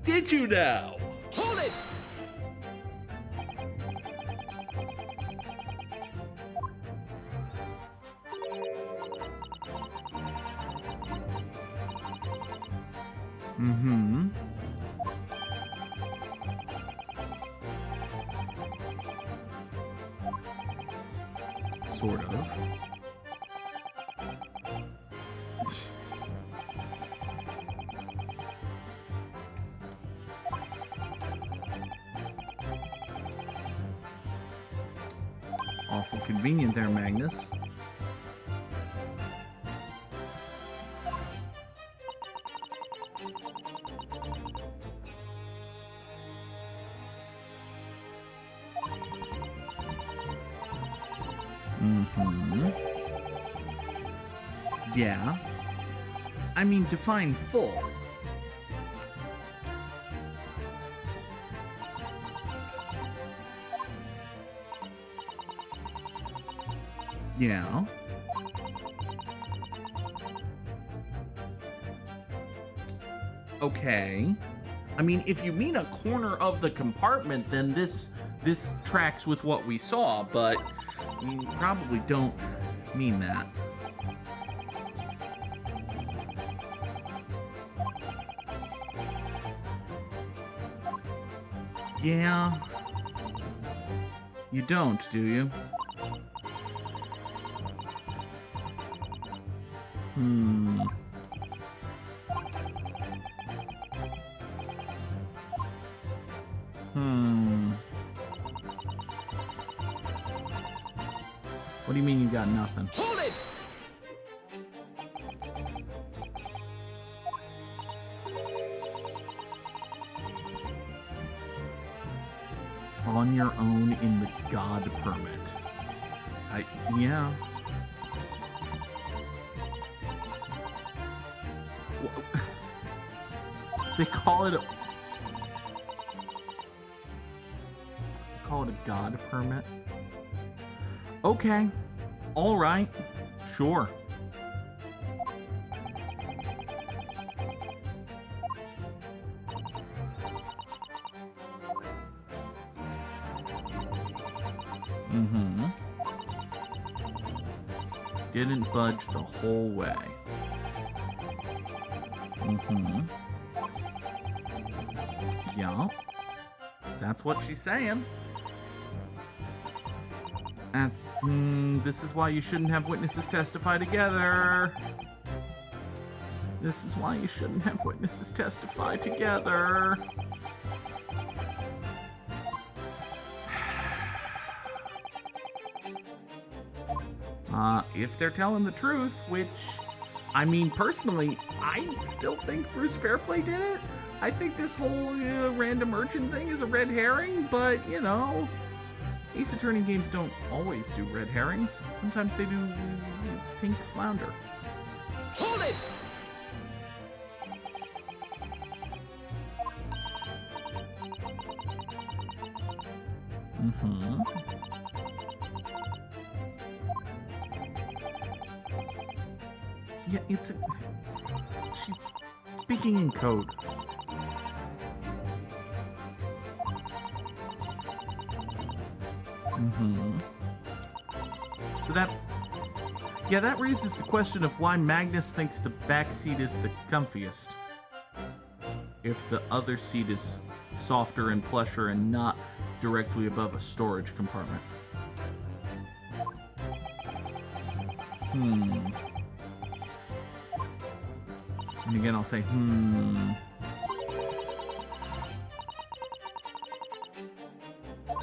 Did you now? Hold it! Mm-hmm. Sort of. Awful convenient there, Magnus. Mm-hmm. Yeah. I mean, define full. Yeah. Okay. I mean, if you mean a corner of the compartment, then this tracks with what we saw, but you probably don't mean that. Yeah. You don't, do you? Hmm. What do you mean you got nothing? Hold it! On your own in the God permit. Yeah. They call it a God permit. Okay. All right. Sure. Mm-hmm. Didn't budge the whole way. Mm-hmm. Yeah. That's what she's saying. That's, this is why you shouldn't have witnesses testify together. This is why you shouldn't have witnesses testify together. If they're telling the truth, which, I mean, personally, I still think Bruce Fairplay did it. I think this whole random urchin thing is a red herring, but, you know, Ace Attorney games don't always do red herrings. Sometimes they do pink flounder. Hold it! Mm-hmm. Yeah, she's speaking in code. Mm-hmm. So that raises the question of why Magnus thinks the back seat is the comfiest. If the other seat is softer and plusher and not directly above a storage compartment. And again, I'll say,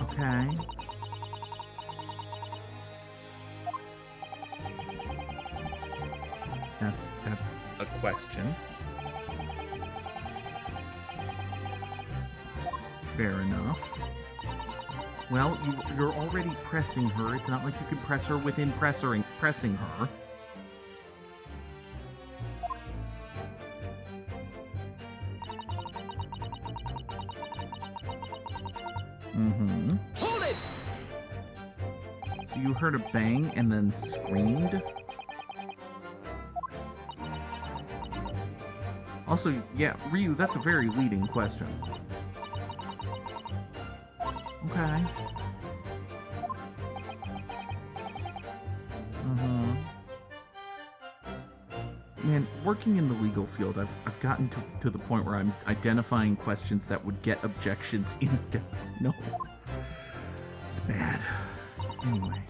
Okay. That's a question. Fair enough. Well, you're already pressing her. It's not like you can press her within pressing her. Mm-hmm. Hold it! So you heard a bang and then screamed? Also, yeah, Ryu, that's a very leading question. Okay. Man, working in the legal field, I've gotten to the point where I'm identifying questions that would get objections in depth. No. It's bad. Anyway.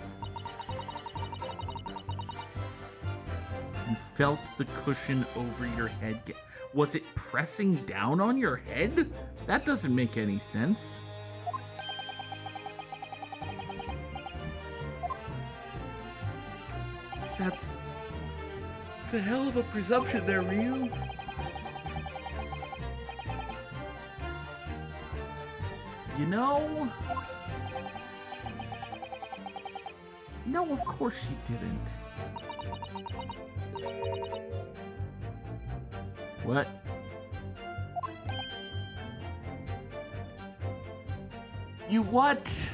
You felt the cushion over your head. Was it pressing down on your head? That doesn't make any sense. That's a hell of a presumption there, Ryu. You know? No, of course she didn't. What? You what?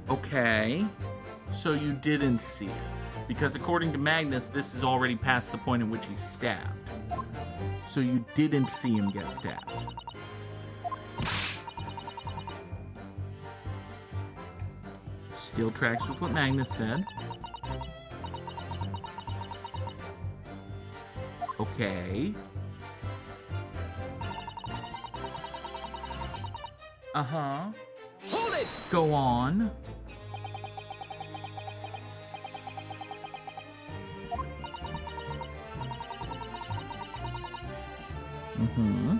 Okay, so you didn't see it. Because according to Magnus, this is already past the point at which he's stabbed. So you didn't see him get stabbed. Still tracks with what Magnus said. Okay. Uh-huh. Hold it! Go on. Mm-hmm.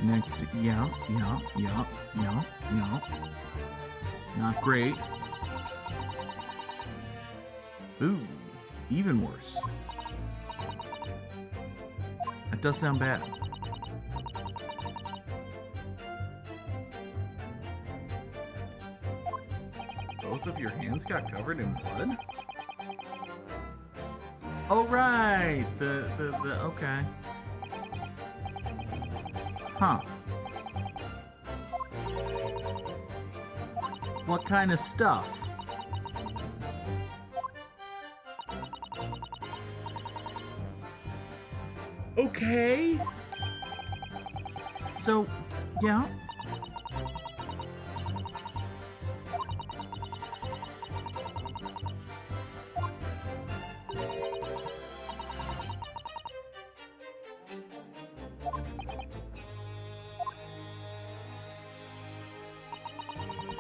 Next, yeah. Not great. Ooh, even worse. That does sound bad. Both of your hands got covered in blood? Oh, right. The okay. Huh. What kind of stuff? Okay. So, yeah.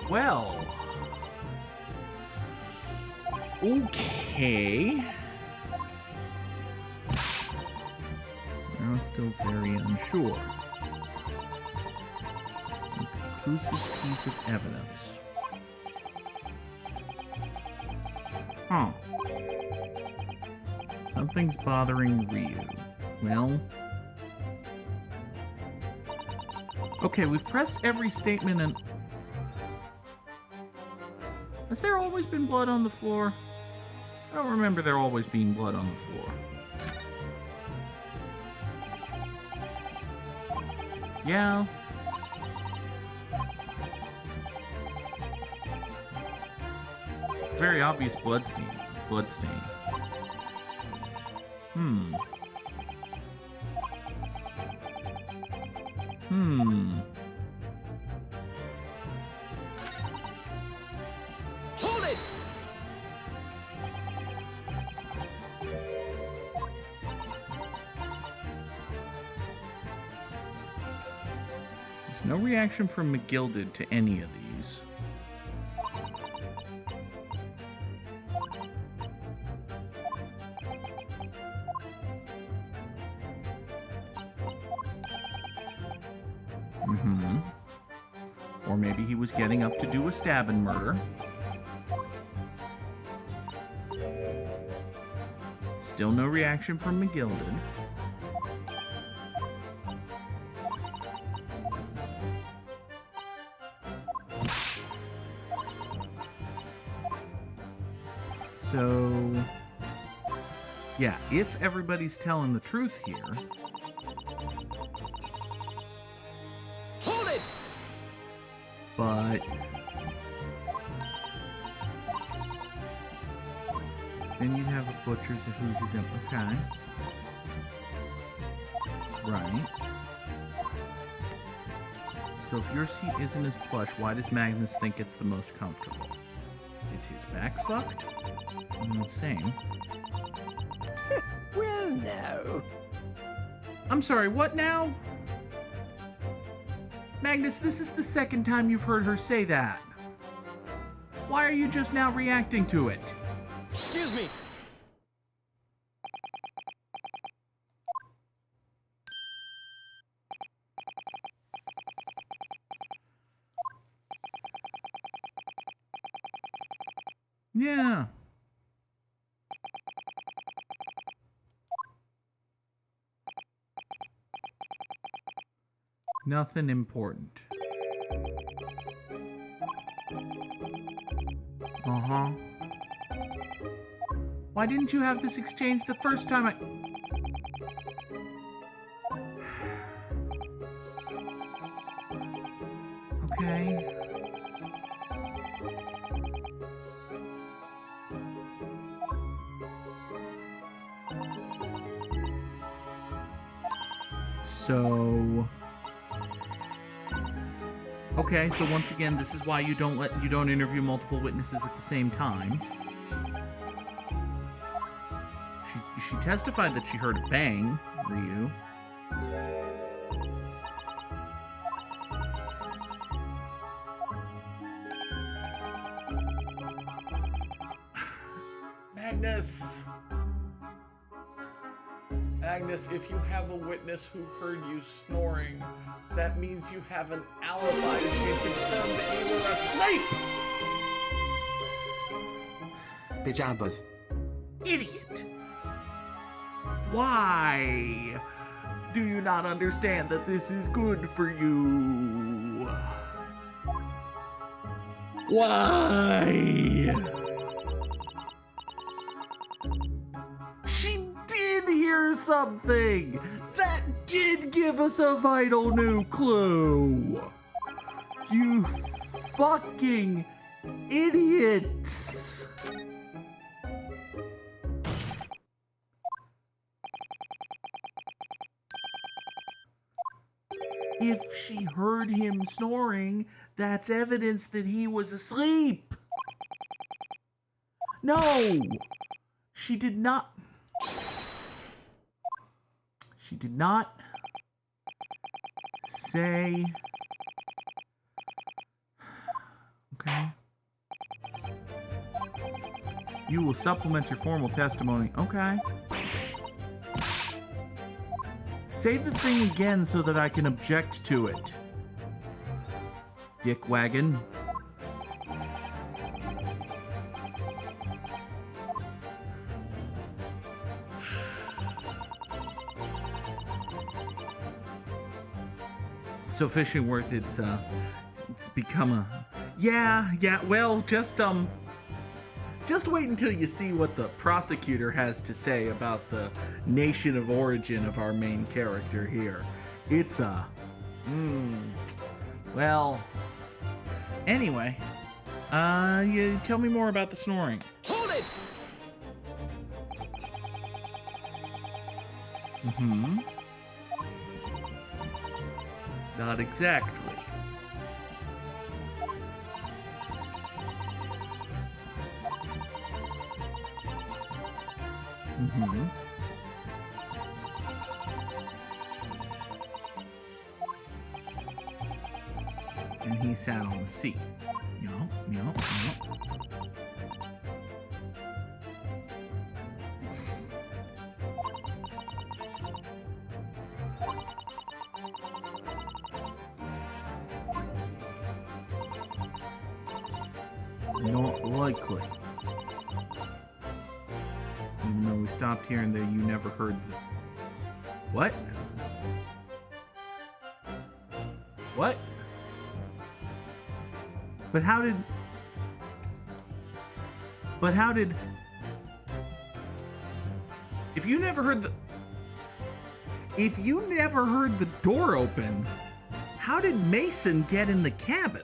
Well, okay. I'm still very unsure. Some conclusive piece of evidence. Huh. Something's bothering Ryu. Well... Okay, we've pressed every statement and... Has there always been blood on the floor? I don't remember there always being blood on the floor. Yeah. It's a very obvious blood stain. Hmm. Hold it! There's no reaction from McGilded to any of these. Or maybe he was getting up to do a stab and murder. Still no reaction from McGilded. So, yeah, if everybody's telling the truth here... Hold it! But then you'd have a butcher's at Hoosier Dim. Okay. Right. So if your seat isn't as plush, why does Magnus think it's the most comfortable? Is his back fucked? Same. Well, no. I'm sorry, what now? Magnus, this is the second time you've heard her say that. Why are you just now reacting to it? Excuse me. Yeah. Nothing important. Uh-huh. Why didn't you have this exchange the first time Okay. So... Okay, so once again, this is why you don't interview multiple witnesses at the same time. She testified that she heard a bang, Ryu. Agnes, if you have a witness who heard you snoring, that means you have an alibi and can confirm that you were asleep! Pajamas. Idiot! Why do you not understand that this is good for you? Why? She did hear something! That did give us a vital new clue! You fucking idiots! If she heard him snoring, that's evidence that he was asleep. No, she did not. She did not say. Okay. You will supplement your formal testimony. Okay. Say the thing again so that I can object to it. Dickwagon. So Fishingworth, it's become a... Yeah, well, just wait until you see what the prosecutor has to say about the nation of origin of our main character here. It's well, anyway, you tell me more about the snoring. Hold it! Mm-hmm. Not exactly. Mm-hmm. And he sat on the seat. Yup. Not likely. Even though we stopped here and there, you never heard the... What? What? But how did... If you never heard the door open, how did Mason get in the cabin?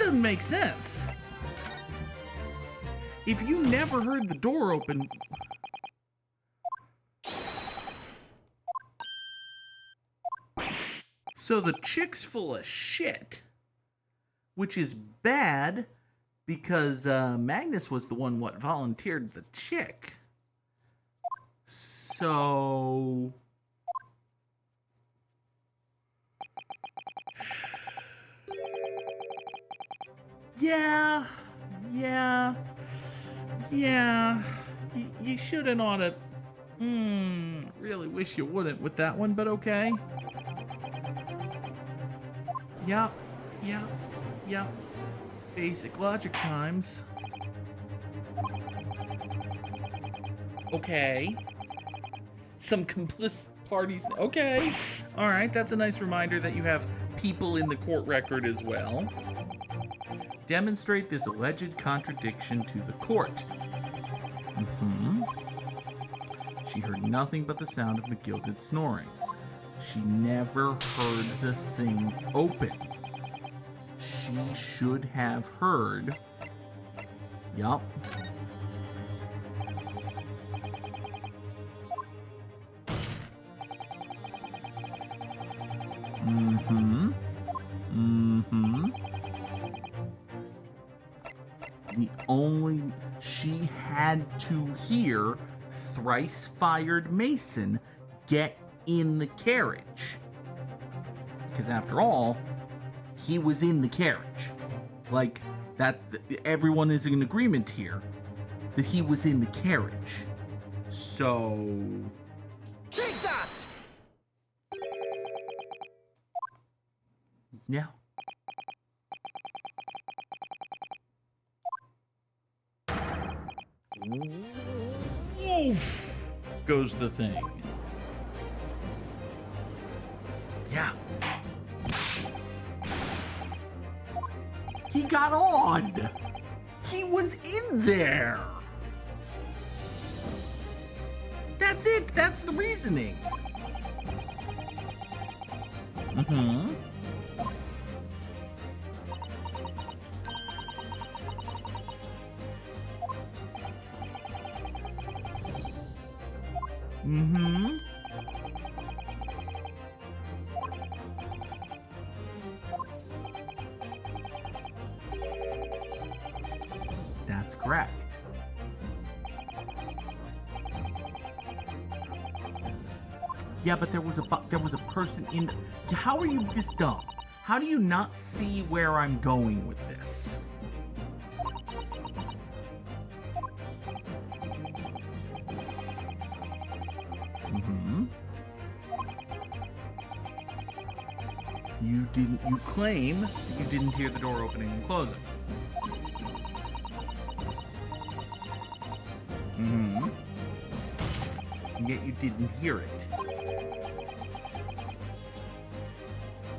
doesn't make sense. If you never heard the door open... So the chick's full of shit, which is bad because Magnus was the one what volunteered the chick. So... Yeah. You shouldn't oughta... really wish you wouldn't with that one, but okay. Yep. Basic logic times. Okay. Some complicit parties. Okay. Alright, that's a nice reminder that you have people in the court record as well. Demonstrate this alleged contradiction to the court. She heard nothing but the sound of McGilded snoring. She never heard the thing open. She should have heard... Yup. She had to hear thrice-fired Mason get in the carriage. Because after all, he was in the carriage. Like, that everyone is in agreement here that he was in the carriage. So... Take that! Yeah. Oof! Goes the thing. Yeah. He got on! He was in there! That's it! That's the reasoning! That's correct. Yeah, but there was a person in the... How are you this dumb? How do you not see where I'm going with this? You claim that you didn't hear the door opening and closing. And yet you didn't hear it.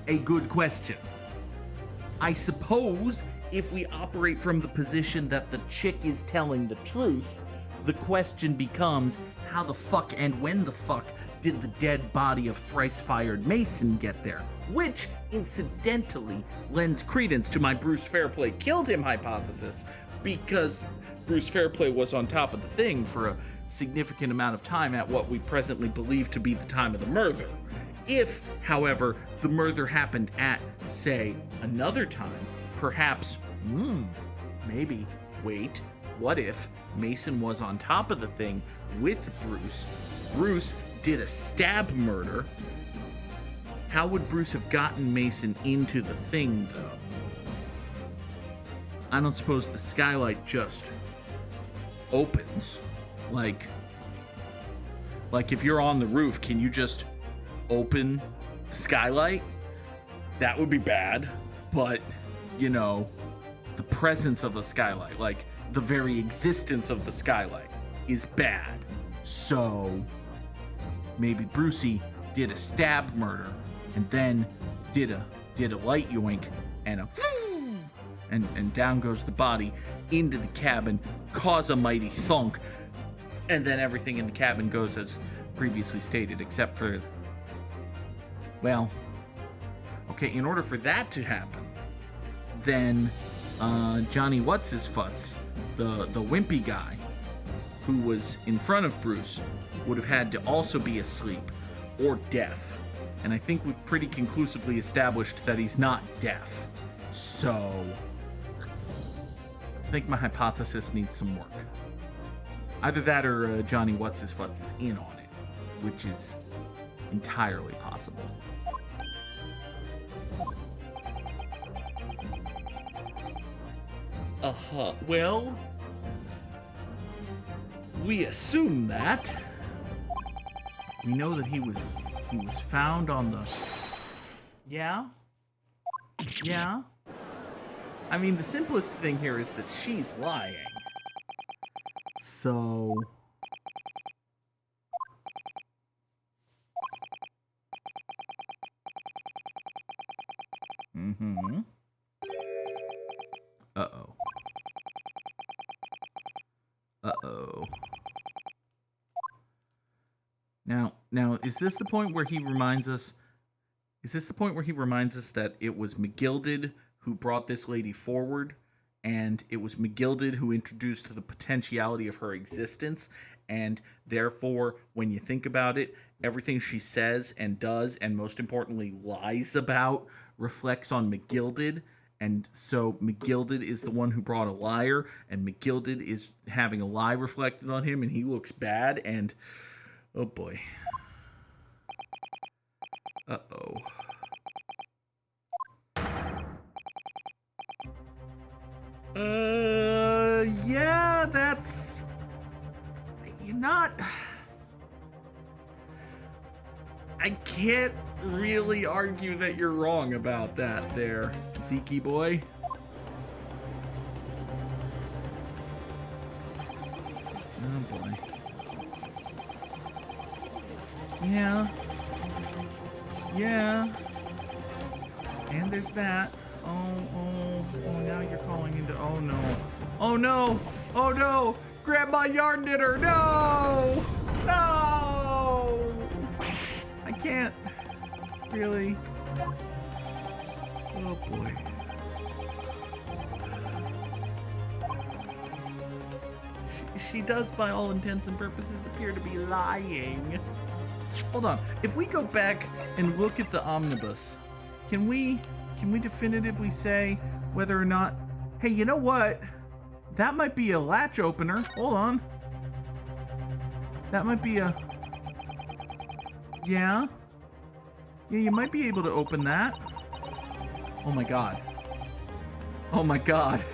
A good question. I suppose if we operate from the position that the chick is telling the truth, the question becomes, how the fuck and when the fuck did the dead body of thrice-fired Mason get there? Which, incidentally, lends credence to my Bruce Fairplay killed him hypothesis, because Bruce Fairplay was on top of the thing for a significant amount of time at what we presently believe to be the time of the murder. If, however, the murder happened at, say, another time, perhaps, maybe, wait, what if Mason was on top of the thing with Bruce? Bruce did a stab murder. How would Bruce have gotten Mason into the thing, though? I don't suppose the skylight just opens. Like if you're on the roof, can you just open the skylight? That would be bad. But, you know, the presence of the skylight, like the very existence of the skylight, is bad. So maybe Brucey did a stab murder and then did a light yoink and and down goes the body into the cabin, cause a mighty thunk, and then everything in the cabin goes as previously stated, except for, well, okay, in order for that to happen, then Johnny What's-His-Futz, the wimpy guy who was in front of Bruce, would have had to also be asleep or deaf. And I think we've pretty conclusively established that he's not deaf. So, I think my hypothesis needs some work. Either that or Johnny What's-His-Futz is in on it, which is entirely possible. Well, we assume that. We know that he was found on the... Yeah? Yeah? I mean, the simplest thing here is that she's lying. So... Mm-hmm. Uh-oh. Uh-oh. Now, is this the point where he reminds us... Is this the point where he reminds us that it was McGilded who brought this lady forward, and it was McGilded who introduced the potentiality of her existence, and therefore, when you think about it, everything she says and does, and most importantly, lies about, reflects on McGilded, and so McGilded is the one who brought a liar, and McGilded is having a lie reflected on him, and he looks bad, and... Oh boy. Uh-oh. Yeah, that's... You're not... I can't really argue that you're wrong about that there, Zeke boy. Oh boy. Yeah. Yeah. And there's that. Oh, now you're calling into... Oh, no. Oh, no. Oh, no. Grandma Yarn Dinner. No. No. I can't. Really. Oh, boy. She does, by all intents and purposes, appear to be lying. Hold on. If we go back and look at the omnibus, can we definitively say whether or not... Hey, you know what? That might be a latch opener. Hold on. That might be a... Yeah? Yeah, you might be able to open that. Oh my god. Oh my god.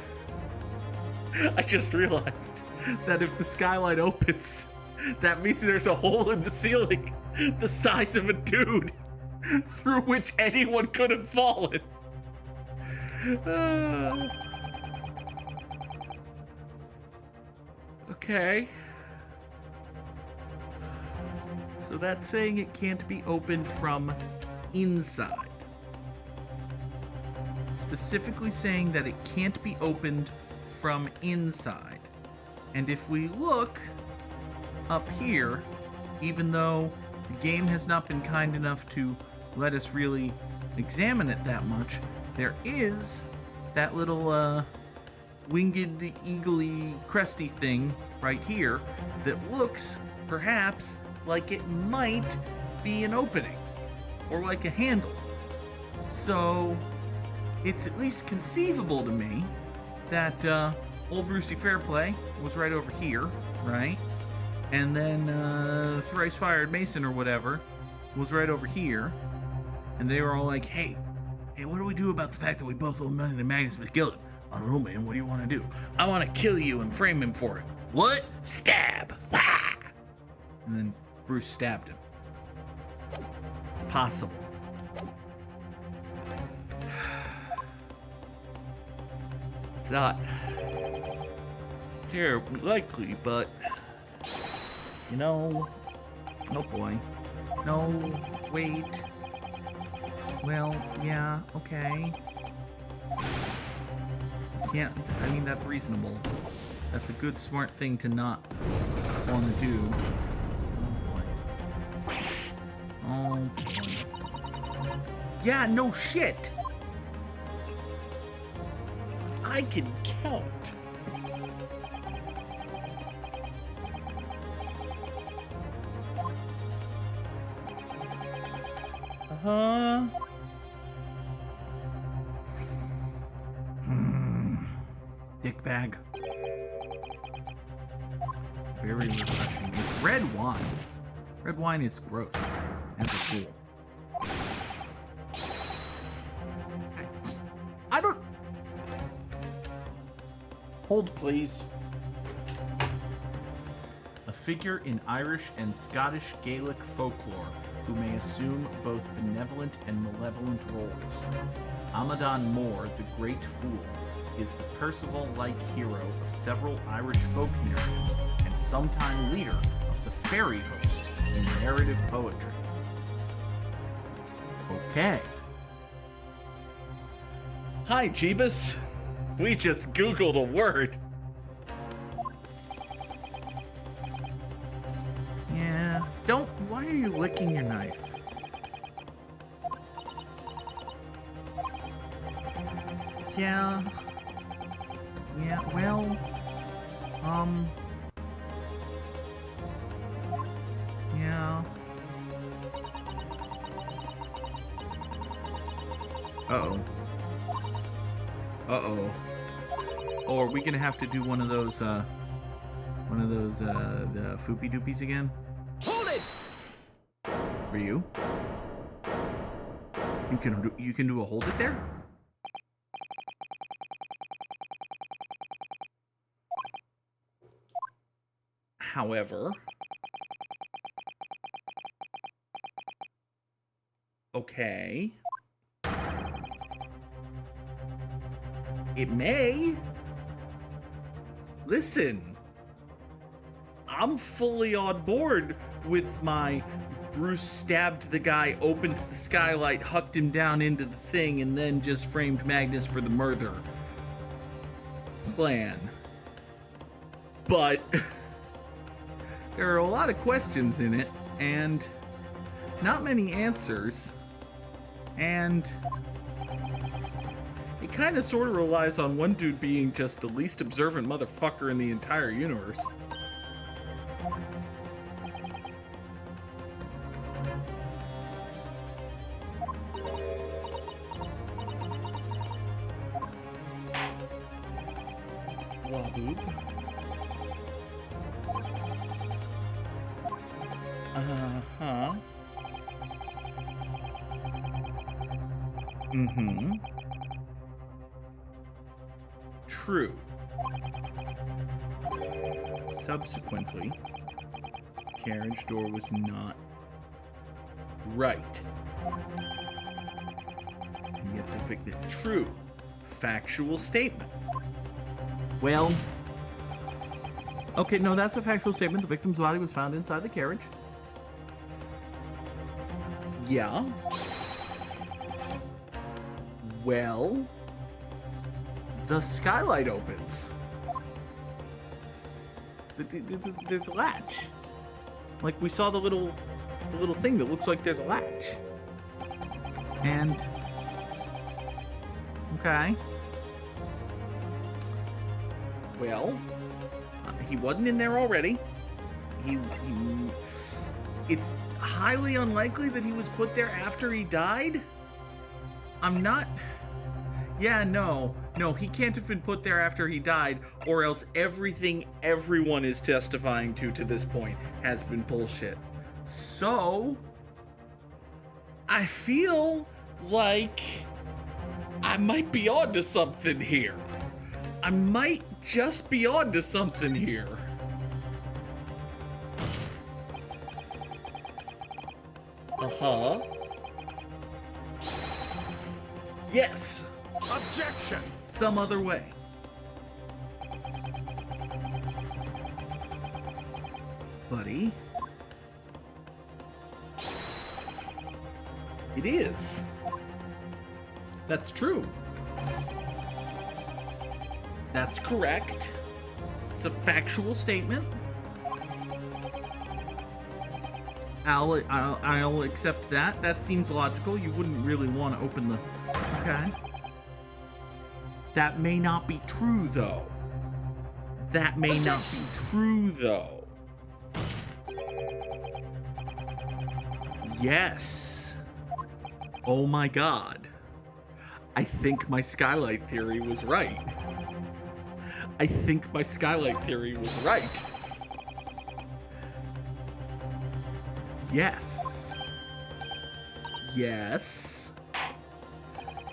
I just realized that if the skylight opens, that means there's a hole in the ceiling the size of a dude through which anyone could have fallen. Okay. So that's saying it can't be opened from inside. Specifically saying that it can't be opened from inside. And if we look up here, even though the game has not been kind enough to let us really examine it that much, there is that little winged, eagly, cresty thing right here that looks, perhaps, like it might be an opening or like a handle. So it's at least conceivable to me that old Brucey Fairplay was right over here, right? And then Thrice Fired Mason or whatever was right over here. And they were all like, hey, what do we do about the fact that we both owe money to Magnus McGilded? I don't know, man. What do you want to do? I want to kill you and frame him for it. What? Stab. Ah! And then Bruce stabbed him. It's possible. It's not terribly likely, but... You know... Oh boy. No, wait. Well, yeah, okay. Can't... I mean, that's reasonable. That's a good, smart thing to not want to do. Oh boy. Oh boy. Yeah, no shit! I can count. Dick bag. Very refreshing. It's red wine. Red wine is gross, as a rule. I don't... Hold, please. A figure in Irish and Scottish Gaelic folklore who may assume both benevolent and malevolent roles. Amadan Moore, the Great Fool, is the Percival-like hero of several Irish folk narratives and sometime leader of the fairy host in narrative poetry. Okay. Hi, Jeebus. We just Googled a word. Yeah, don't... Why are you licking your knife? Yeah, well, yeah. Uh-oh. Uh-oh. Oh, are we gonna have to do one of those, the foopy doopies again? Hold it! Ryu? You can do a hold it there? However, okay. It may. Listen, I'm fully on board with my Bruce stabbed the guy, opened the skylight, hucked him down into the thing, and then just framed Magnus for the murder plan. But there are a lot of questions in it, and not many answers, and it kind of sort of relies on one dude being just the least observant motherfucker in the entire universe. Waboob. Uh-huh. Mm-hmm. True. Subsequently, carriage door was not right. And yet the victim... True. Factual statement. Well... Okay, no, that's a factual statement. The victim's body was found inside the carriage. Yeah. Well... The skylight opens. There's a latch. Like, we saw the little thing that looks like there's a latch. And... Okay. Well... he wasn't in there already. It's highly unlikely that he was put there after he died. I'm not... Yeah, no, he can't have been put there after he died, or else everything everyone is testifying to this point has been bullshit. So, I feel like I might be onto something here. I might just be onto something here. Uh-huh. Yes. Objection! Some other way. Buddy. It is. That's true. That's correct. It's a factual statement. I'll accept that. That seems logical. You wouldn't really want to open the... Okay. That may not be true, though. That may not be true, though. Yes. Oh my god. I think my skylight theory was right. I think my skylight theory was right. Yes. Yes.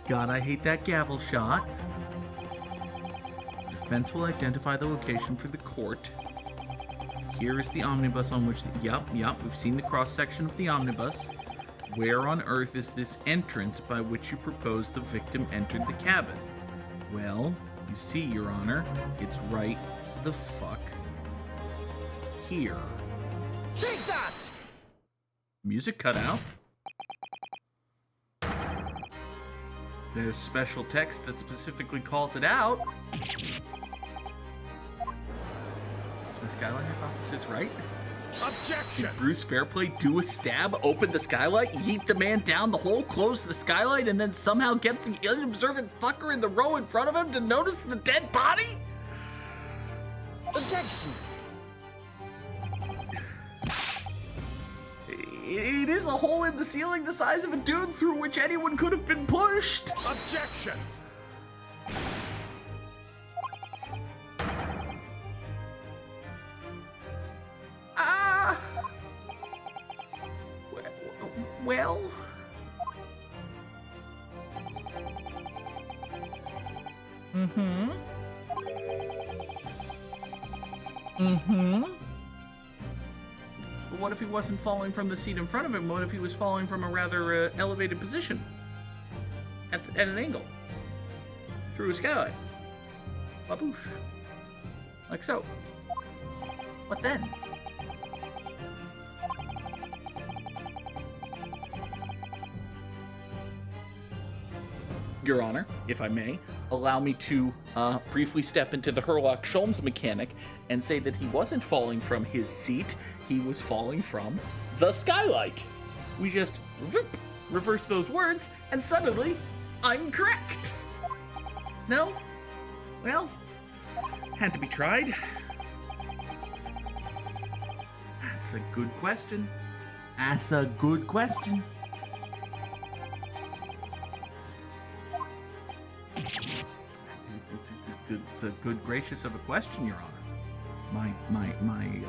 God, I hate that gavel shot. Defense will identify the location for the court. Here is the omnibus on which yup, we've seen the cross-section of the omnibus. Where on earth is this entrance by which you propose the victim entered the cabin? Well, you see, Your Honor, it's right the fuck here. Take that! Music cut out. There's special text that specifically calls it out. Is my skylight hypothesis right? Objection! Did Bruce Fairplay do a stab, open the skylight, yeet the man down the hole, close the skylight, and then somehow get the unobservant fucker in the row in front of him to notice the dead body? Objection! It is a hole in the ceiling the size of a dune through which anyone could have been pushed. Objection! Well... Mm-hmm. But what if he wasn't falling from the seat in front of him? What if he was falling from a rather elevated position? At an angle? Through a skylight? Baboosh. Like so. What then? Your Honor, if I may, allow me to briefly step into the Herlock-Sholmes mechanic and say that he wasn't falling from his seat, he was falling from the skylight. We just reverse those words, and suddenly, I'm correct. No? Well, had to be tried. That's a good question. That's a good question. It's a good gracious of a question, Your Honor. My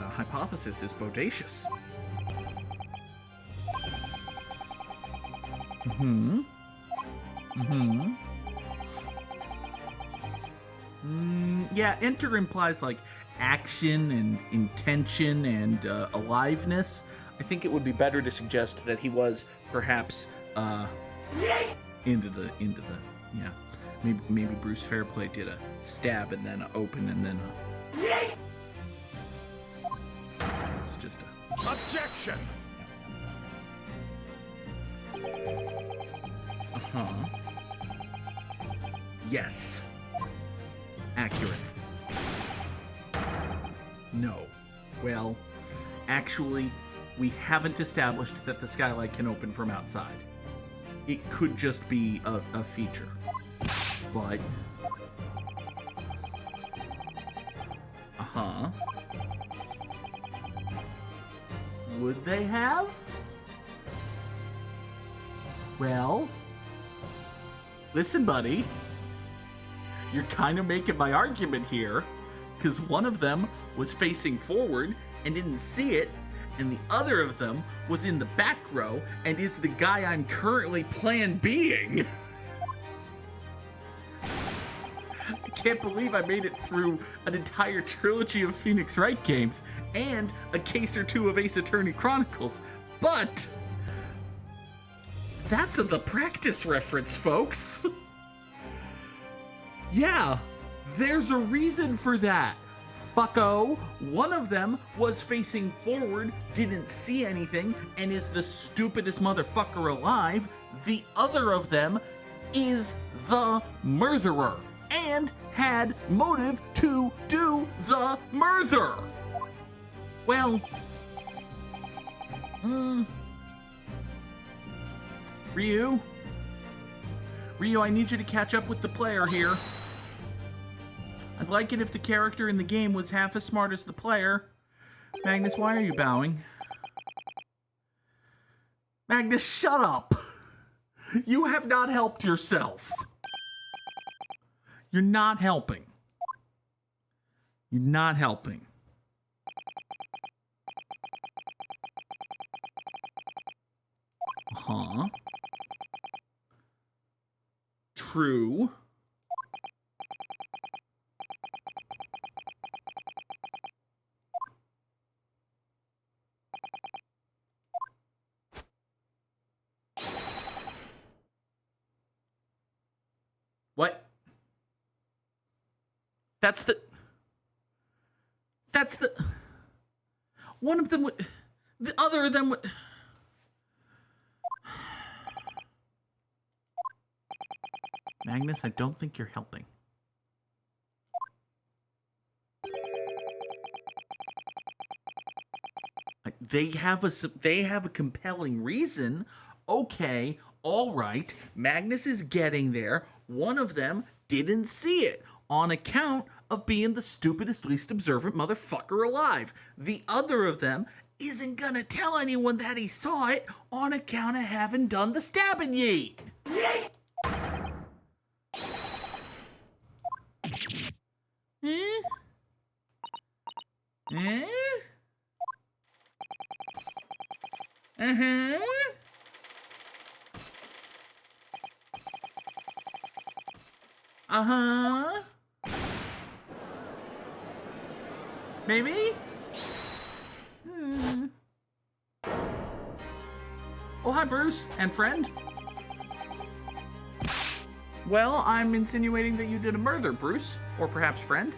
hypothesis is bodacious. Yeah, enter implies like action and intention and aliveness. I think it would be better to suggest that he was perhaps into the yeah. Maybe Bruce Fairplay did a stab and then an open and then a... It's just a... Objection! Uh-huh. Yes. Accurate. No. Well, actually, we haven't established that the skylight can open from outside. It could just be a feature. But... Uh-huh. Would they have? Well... Listen, buddy. You're kind of making my argument here, because one of them was facing forward and didn't see it, and the other of them was in the back row and is the guy I'm currently plan B-ing. I can't believe I made it through an entire trilogy of Phoenix Wright games and a case or two of Ace Attorney Chronicles, but that's the practice reference, folks. Yeah, there's a reason for that. Fucko, one of them was facing forward, didn't see anything, and is the stupidest motherfucker alive. The other of them is the murderer and had motive to do the murder. Well, Ryu, I need you to catch up with the player here. I'd like it if the character in the game was half as smart as the player. Magnus, why are you bowing? Magnus, shut up! You have not helped yourself. You're not helping. You're not helping. Huh? True. What? That's the... One of them would... The other of them would... Magnus, I don't think you're helping. Like, they have a compelling reason. Okay, all right. Magnus is getting there. One of them didn't see it on account of being the stupidest, least observant motherfucker alive. The other of them isn't gonna tell anyone that he saw it on account of having done the stabbing yeet. Eh? Eh? Uh-huh. Uh-huh. Maybe? Oh, hi, Bruce. And friend? Well, I'm insinuating that you did a murder, Bruce. Or perhaps friend.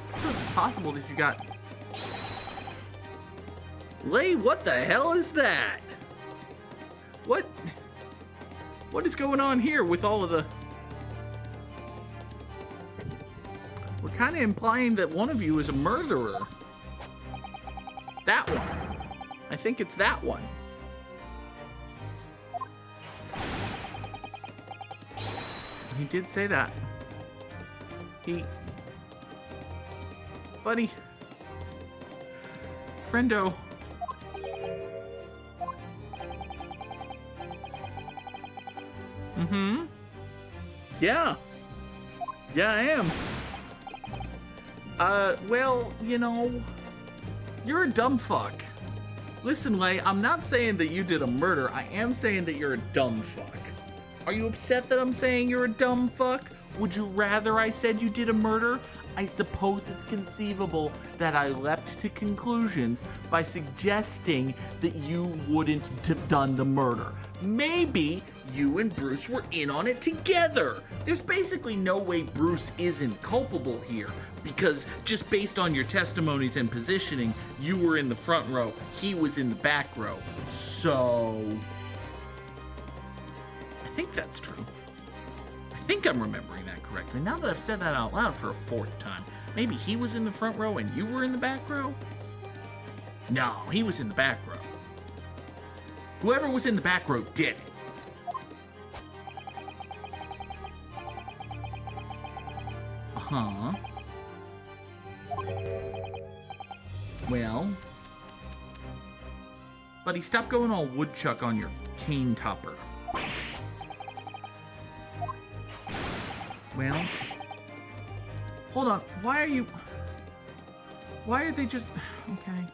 I suppose it's possible that you got... Lay, what the hell is that? What is going on here with all of the... We're kind of implying that one of you is a murderer. That one. I think it's that one. He did say that. Buddy. Friendo. Mm-hmm. Yeah. Yeah, I am. Well, you know, you're a dumb fuck. Listen, Lay, I'm not saying that you did a murder. I am saying that you're a dumb fuck. Are you upset that I'm saying you're a dumb fuck? Would you rather I said you did a murder? I suppose it's conceivable that I leapt to conclusions by suggesting that you wouldn't have done the murder. Maybe you and Bruce were in on it together. There's basically no way Bruce isn't culpable here, because just based on your testimonies and positioning, you were in the front row, he was in the back row. So... I think that's true. I think I'm remembering that correctly. Now that I've said that out loud for a fourth time, maybe he was in the front row and you were in the back row? No, he was in the back row. Whoever was in the back row did it. Uh-huh. Well... Buddy, stop going all woodchuck on your cane topper. Well, hold on. Why are they just... Okay.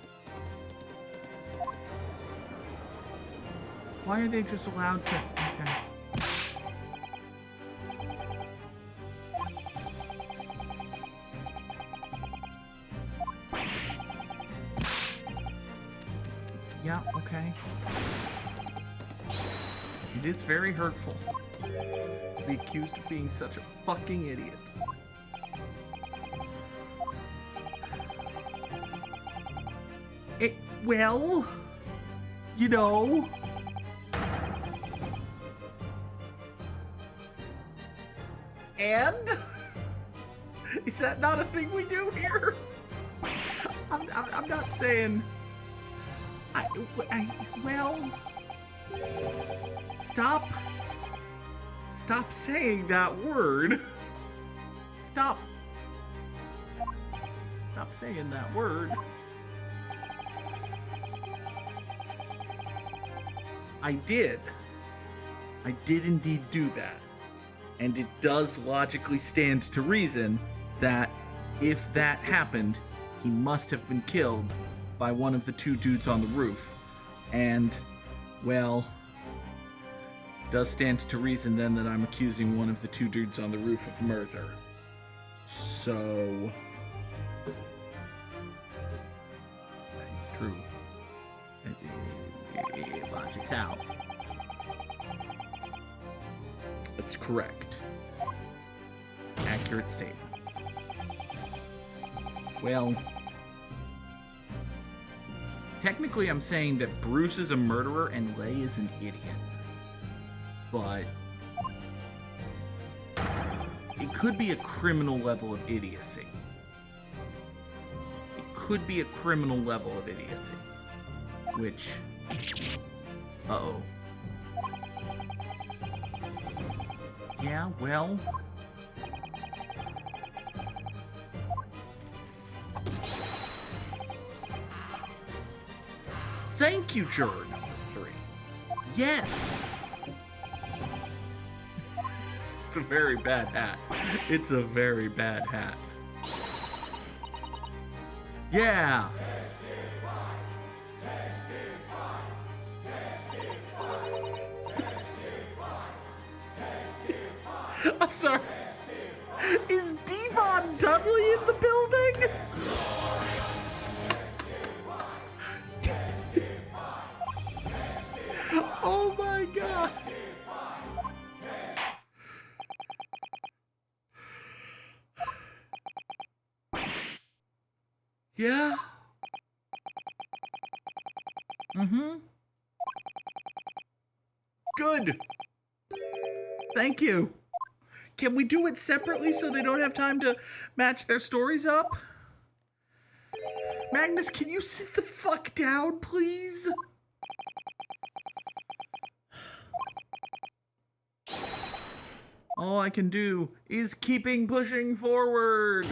Why are they just allowed to... Okay. Yeah, okay. It is very hurtful to be accused of being such a fucking idiot. Well, you know... And? Is that not a thing we do here? I'm not saying... well... Stop saying that word. Stop Stop saying that word. I did. I did indeed do that. And it does logically stand to reason that if that happened, he must have been killed by one of the two dudes on the roof. And, well, does stand to reason then that I'm accusing one of the two dudes on the roof of murder. So... that's true. Logic's out. That's correct. It's an accurate statement. Well, technically I'm saying that Bruce is a murderer and Lei is an idiot. But it could be a criminal level of idiocy. It could be a criminal level of idiocy. Which... uh-oh. Yeah, well... thank you, juror number 3. Yes! It's a very bad hat. It's a very bad hat. Yeah! I'm sorry. Is Devon Dudley in the building? Oh my god. Yeah. Mm-hmm. Good. Thank you. Can we do it separately so they don't have time to match their stories up? Magnus, can you sit the fuck down, please? All I can do is keeping pushing forward.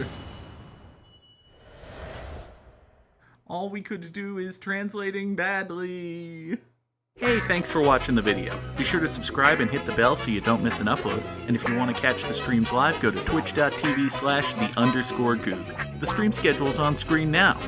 All we could do is translating badly. Hey, thanks for watching the video. Be sure to subscribe and hit the bell so you don't miss an upload. And if you want to catch the streams live, go to twitch.tv/the_Goog. The stream schedule's on screen now.